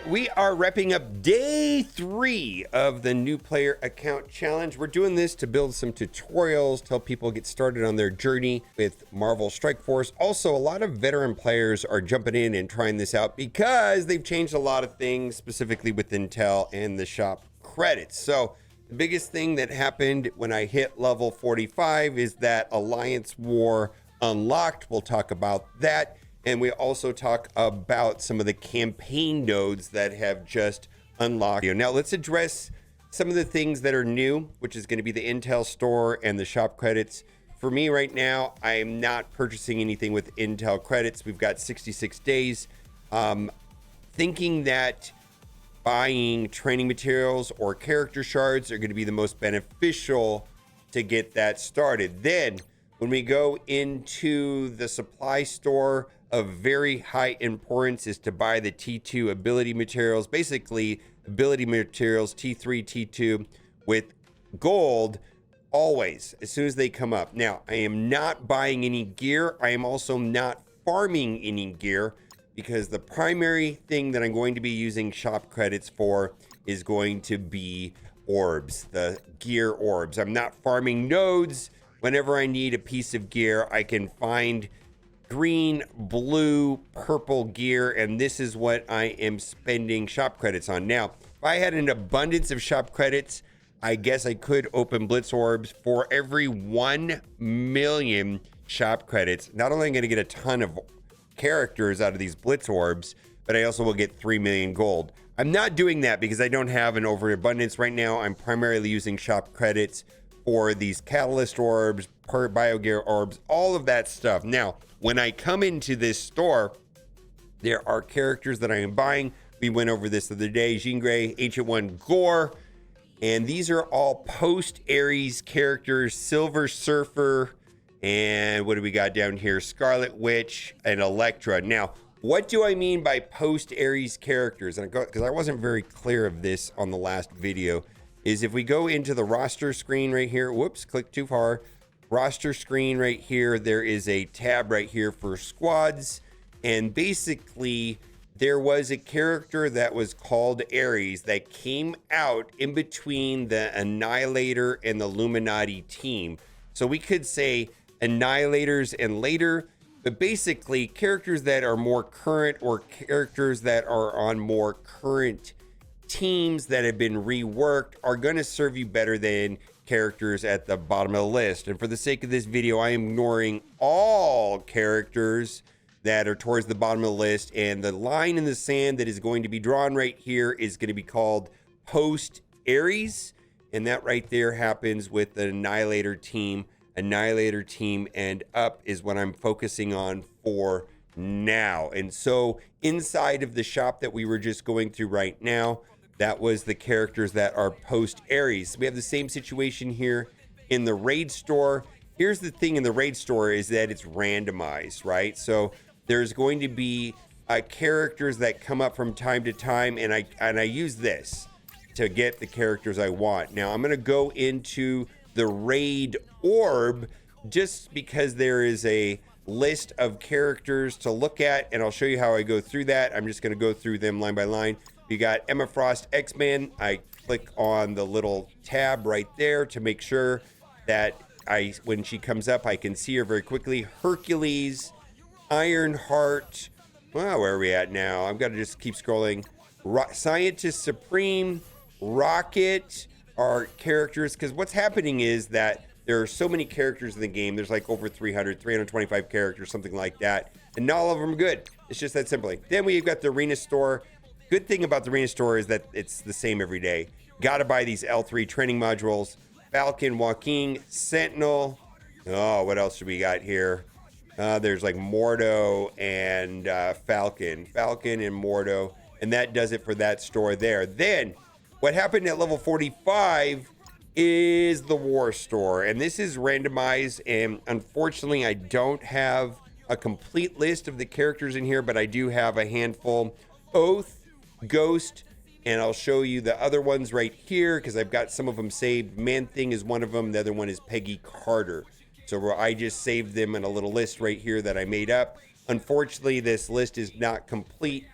we are wrapping up day 3 of the new player account challenge. We're doing this to build some tutorials, to help people get started on their journey with Marvel Strike Force. Also, a lot of veteran players are jumping in and trying this out because they've changed a lot of things, specifically with Intel and the shop credits. So the biggest thing that happened when I hit level 45 is that Alliance War unlocked. We'll talk about that. And we also talk about some of the campaign nodes that have just unlocked. Now let's address some of the things that are new, which is going to be the Intel store and the shop credits. For me right now, I am not purchasing anything with Intel credits. We've got 66 days. Thinking that buying training materials or character shards are going to be the most beneficial to get that started. Then when we go into the supply store, of very high importance is to buy the T2 ability materials, basically ability materials T3, T2 with gold always as soon as they come up. Now, I am not buying any gear. I am also not farming any gear because the primary thing that I'm going to be using shop credits for is going to be orbs, the gear orbs. I'm not farming nodes. Whenever I need a piece of gear, I can find green, blue, purple gear, and this is what I am spending shop credits on. Now, if I had an abundance of shop credits, I guess I could open blitz orbs for every 1 million shop credits. Not only am I going to get a ton of characters out of these blitz orbs, but I also will get 3 million gold. I'm not doing that because I don't have an overabundance right now. I'm primarily using shop credits for these catalyst orbs, biogear orbs, all of that stuff. Now, when I come into this store, there are characters that I am buying. We went over this the other day. Jean Grey, Ancient One, Gore. And these are all post-Ares characters. Silver Surfer. And what do we got down here? Scarlet Witch and Elektra. Now, what do I mean by post-Ares characters? And because I wasn't very clear of this on the last video, is if we go into the roster screen right here. Whoops, click too far. Roster screen right here, there is a tab right here for squads, and basically there was a character that was called Ares that came out in between the Annihilator and the Illuminati team. So we could say Annihilators and later, but basically characters that are more current or characters that are on more current teams that have been reworked are going to serve you better than characters at the bottom of the list. And for the sake of this video, I am ignoring all characters that are towards the bottom of the list, and the line in the sand that is going to be drawn right here is going to be called post Ares, and that right there happens with the Annihilator team and up is what I'm focusing on for now. And so inside of the shop that we were just going through right now, that was the characters that are post-Ares. We have the same situation here in the raid store. Here's the thing in the raid store is that it's randomized, right? So there's going to be characters that come up from time to time, and I use this to get the characters I want. Now I'm going to go into the raid orb just because there is a list of characters to look at, and I'll show you how I go through that. I'm just going to go through them line by line. You got Emma Frost, X-Men. I click on the little tab right there to make sure that when she comes up, I can see her very quickly. Hercules, Ironheart. Well, where are we at now? I've got to just keep scrolling. Scientist Supreme, Rocket are characters, because what's happening is that there are so many characters in the game. There's like over 325 characters, something like that. And not all of them are good. It's just that simply. Then we've got the Arena Store. Good thing about the Arena Store is that it's the same every day. Got to buy these L3 training modules. Falcon, Joaquin, Sentinel. Oh, what else do we got here? There's like Mordo and Falcon. Falcon and Mordo. And that does it for that store there. Then what happened at level 45 is the War Store. And this is randomized. And unfortunately, I don't have a complete list of the characters in here, but I do have a handful. Oath, Ghost, and I'll show you the other ones right here because I've got some of them saved. Man-Thing is one of them. The other one is Peggy Carter. So I just saved them in a little list right here that I made up. Unfortunately, this list is not complete.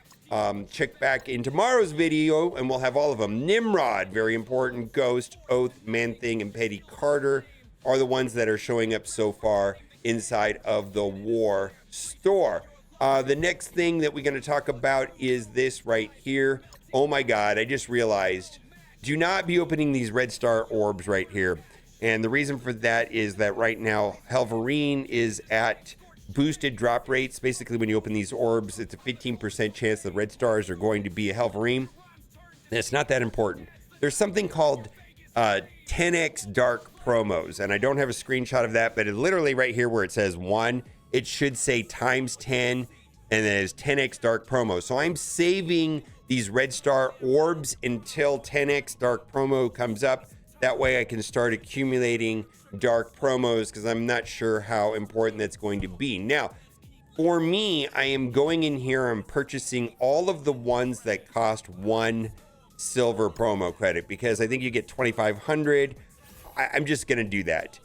check back in tomorrow's video and we'll have all of them. Nimrod, very important. Ghost, Oath, Man-Thing, and Petty Carter are the ones that are showing up so far inside of the War store. The next thing that we're going to talk about is this right here. Oh my God, I just realized, do not be opening these red star orbs right here. And the reason for that is that right now, Helverine is at boosted drop rates. Basically, when you open these orbs, it's a 15% chance the red stars are going to be a Helverine. And it's not that important. There's something called 10x dark promos, and I don't have a screenshot of that, but it literally right here where it says 1, it should say times 10, and then it's 10x dark promo. So I'm saving these red star orbs until 10x dark promo comes up. That way I can start accumulating dark promos, because I'm not sure how important that's going to be. Now, for me, I am going in here, I'm purchasing all of the ones that cost 1 silver promo credit, because I think you get 2,500. I'm just going to do that.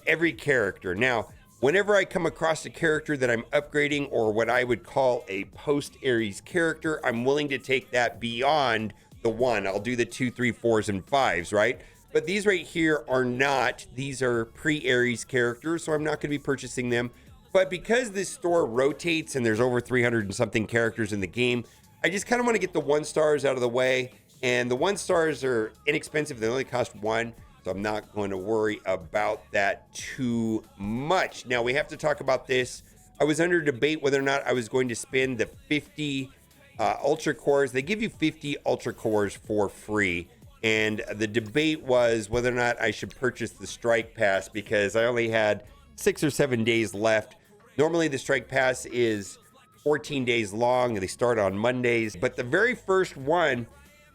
Every character. Now, whenever I come across a character that I'm upgrading, or what I would call a post-Ares character, I'm willing to take that beyond the 1. I'll do the 2, 3, 4s, and 5s, right? But these right here are not. These are pre-Ares characters, so I'm not going to be purchasing them. But because this store rotates and there's over 300 and something characters in the game, I just kind of want to get the 1 stars out of the way. And the 1 stars are inexpensive. They only cost 1. So I'm not going to worry about that too much. Now, we have to talk about this. I was under debate whether or not I was going to spend the 50 Ultra Cores. They give you 50 Ultra Cores for free. And the debate was whether or not I should purchase the Strike Pass, because I only had 6 or 7 days left. Normally, the Strike Pass is 14 days long, and they start on Mondays. But the very first one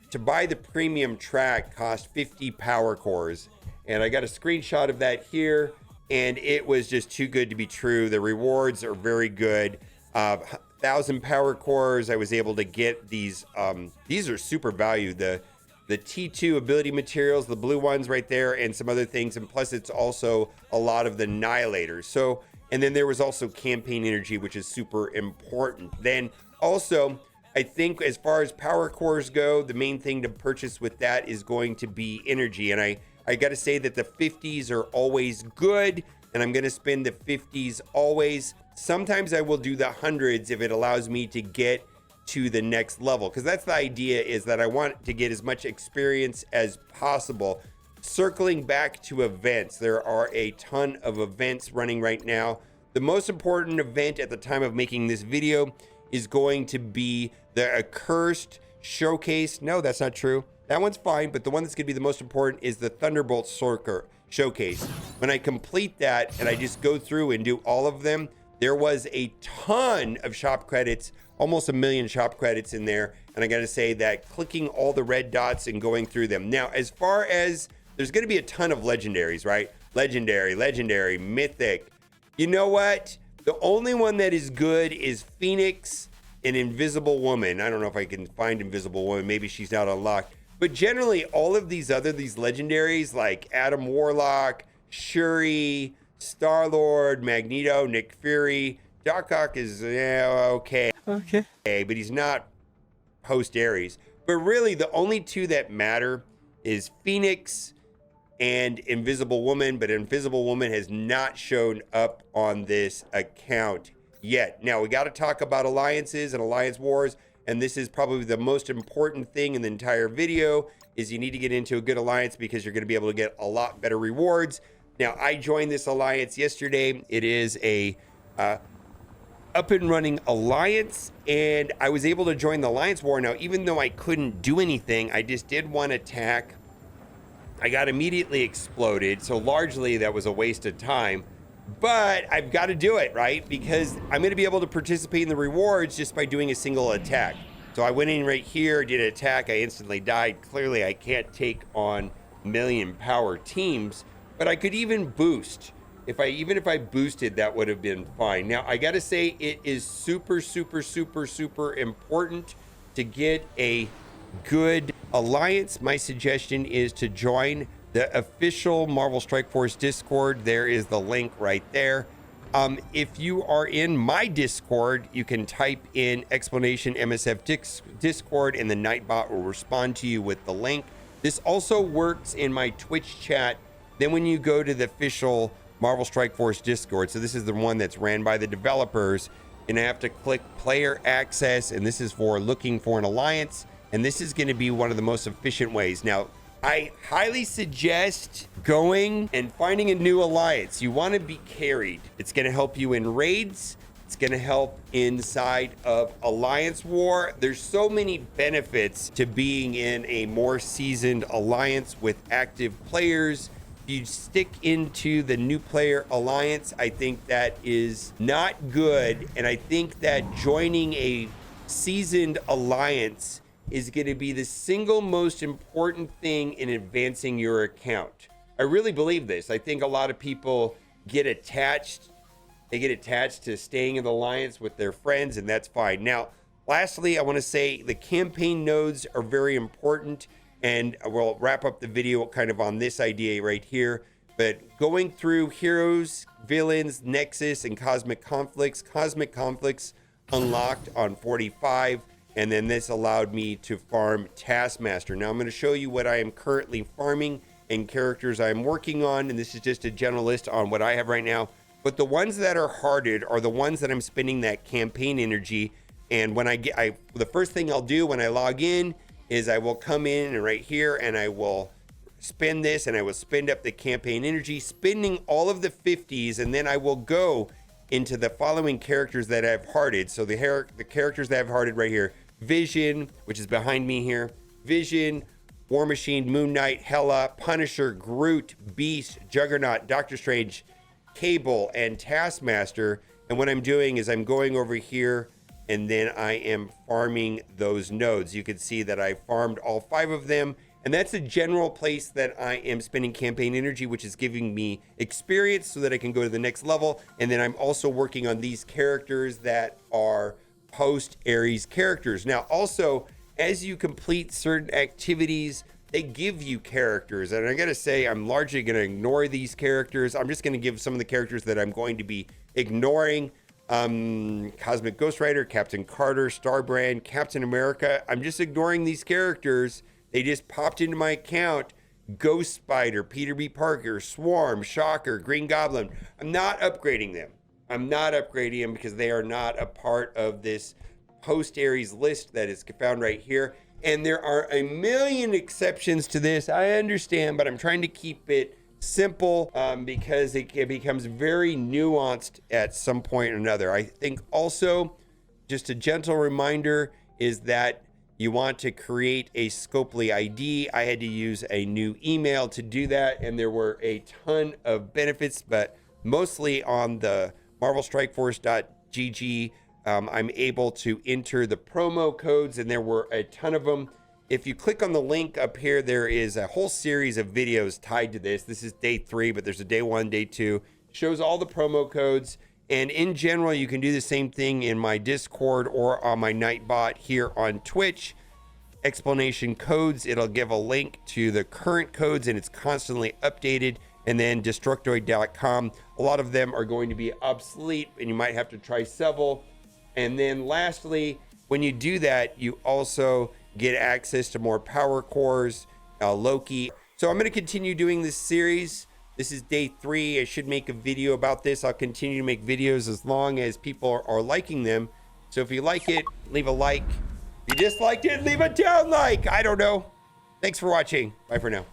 to buy the premium track cost 50 power cores. And I got a screenshot of that here, and it was just too good to be true. The rewards are very good. 1,000 power cores, I was able to get these. These are super valued. The T2 ability materials, the blue ones right there, and some other things. And plus, it's also a lot of the Annihilators. So, and then there was also campaign energy, which is super important. Then also, I think as far as power cores go, the main thing to purchase with that is going to be energy. And I got to say that the 50s are always good, and I'm going to spend the 50s always. Sometimes I will do the 100s if it allows me to get to the next level, because that's the idea, is that I want to get as much experience as possible. Circling back to events, there are a ton of events running right now. The most important event at the time of making this video is going to be the Accursed Showcase. No, that's not true. That one's fine, but the one that's going to be the most important is the Thunderbolt Showcase. When I complete that and I just go through and do all of them, there was a ton of shop credits, almost 1 million shop credits in there. And I got to say that clicking all the red dots and going through them. Now, as far as there's going to be a ton of legendaries, right? Legendary, mythic. You know what? The only one that is good is Phoenix and Invisible Woman. I don't know if I can find Invisible Woman. Maybe she's not unlocked. But generally, all of these legendaries like Adam Warlock, Shuri, Star-Lord, Magneto, Nick Fury, Doc Ock is okay, but he's not post-Ares. But really, the only 2 that matter is Phoenix and Invisible Woman, but Invisible Woman has not shown up on this account yet. Now, we got to talk about alliances and alliance wars, and this is probably the most important thing in the entire video, is you need to get into a good alliance, because you're going to be able to get a lot better rewards. Now, I joined this alliance yesterday. It is a up and running alliance, and I was able to join the alliance war. Now, even though I couldn't do anything, I just did one attack. I got immediately exploded, so largely that was a waste of time. But I've got to do it, right? Because I'm going to be able to participate in the rewards just by doing a single attack. So I went in right here, did an attack, I instantly died. Clearly, I can't take on million power teams, but I could even boost. Even if I boosted, that would have been fine. Now, I got to say, it is super important to get a good alliance. My suggestion is to join the official Marvel Strike Force Discord. There is the link right there. If you are in my Discord, you can type in explanation MSF Discord and the Nightbot will respond to you with the link. This also works in my Twitch chat. Then when you go to the official Marvel Strike Force Discord, so this is the one that's ran by the developers, and I have to click player access, and this is for looking for an alliance, and this is going to be one of the most efficient ways. Now, I highly suggest going and finding a new alliance. You want to be carried. It's going to help you in raids. It's going to help inside of Alliance War. There's so many benefits to being in a more seasoned alliance with active players. If you stick into the new player alliance, I think that is not good. And I think that joining a seasoned alliance is going to be the single most important thing in advancing your account. I really believe this. I think a lot of people get attached. They get attached to staying in the alliance with their friends, and that's fine. Now, lastly, I want to say the campaign nodes are very important, and we'll wrap up the video kind of on this idea right here. But going through heroes, villains, nexus, and cosmic conflicts unlocked on 45. And then this allowed me to farm Taskmaster. Now I'm going to show you what I am currently farming and characters I'm working on. And this is just a general list on what I have right now. But the ones that are hearted are the ones that I'm spending that campaign energy. And when the first thing I'll do when I log in is I will come in and right here and I will spend this and I will spend up the campaign energy, spending all of the 50s. And then I will go into the following characters that I've hearted. So the characters that I've hearted right here. Vision, which is behind me here. Vision, War Machine, Moon Knight, Hela, Punisher, Groot, Beast, Juggernaut, Doctor Strange, Cable, and Taskmaster. And what I'm doing is I'm going over here and then I am farming those nodes. You can see that I farmed all 5 of them. And that's a general place that I am spending campaign energy, which is giving me experience so that I can go to the next level. And then I'm also working on these characters that are post-Ares characters. Now, also, as you complete certain activities, they give you characters. And I gotta say, I'm largely gonna ignore these characters. I'm just gonna give some of the characters that I'm going to be ignoring. Cosmic Ghost Rider, Captain Carter, Starbrand, Captain America. I'm just ignoring these characters. They just popped into my account. Ghost Spider, Peter B. Parker, Swarm, Shocker, Green Goblin. I'm not upgrading them. I'm not upgrading them because they are not a part of this post-Ares list that is found right here. And there are a million exceptions to this. I understand, but I'm trying to keep it simple because it becomes very nuanced at some point or another. I think also, just a gentle reminder is that you want to create a Scopely ID. I had to use a new email to do that, and there were a ton of benefits, but mostly on the marvelstrikeforce.gg, I'm able to enter the promo codes, and there were a ton of them. If you click on the link up here, there is a whole series of videos tied to this. This is day 3, but there's a day 1, day 2. Shows all the promo codes. And in general, you can do the same thing in my Discord or on my Nightbot here on Twitch. Explanation codes, it'll give a link to the current codes, and it's constantly updated. And then Destructoid.com, a lot of them are going to be obsolete, and you might have to try several. And then lastly, when you do that, you also get access to more power cores, Loki. So I'm going to continue doing this series. This is day 3. I should make a video about this. I'll continue to make videos as long as people are liking them. So if you like it, leave a like. If you disliked it, leave a down like. I don't know. Thanks for watching. Bye for now.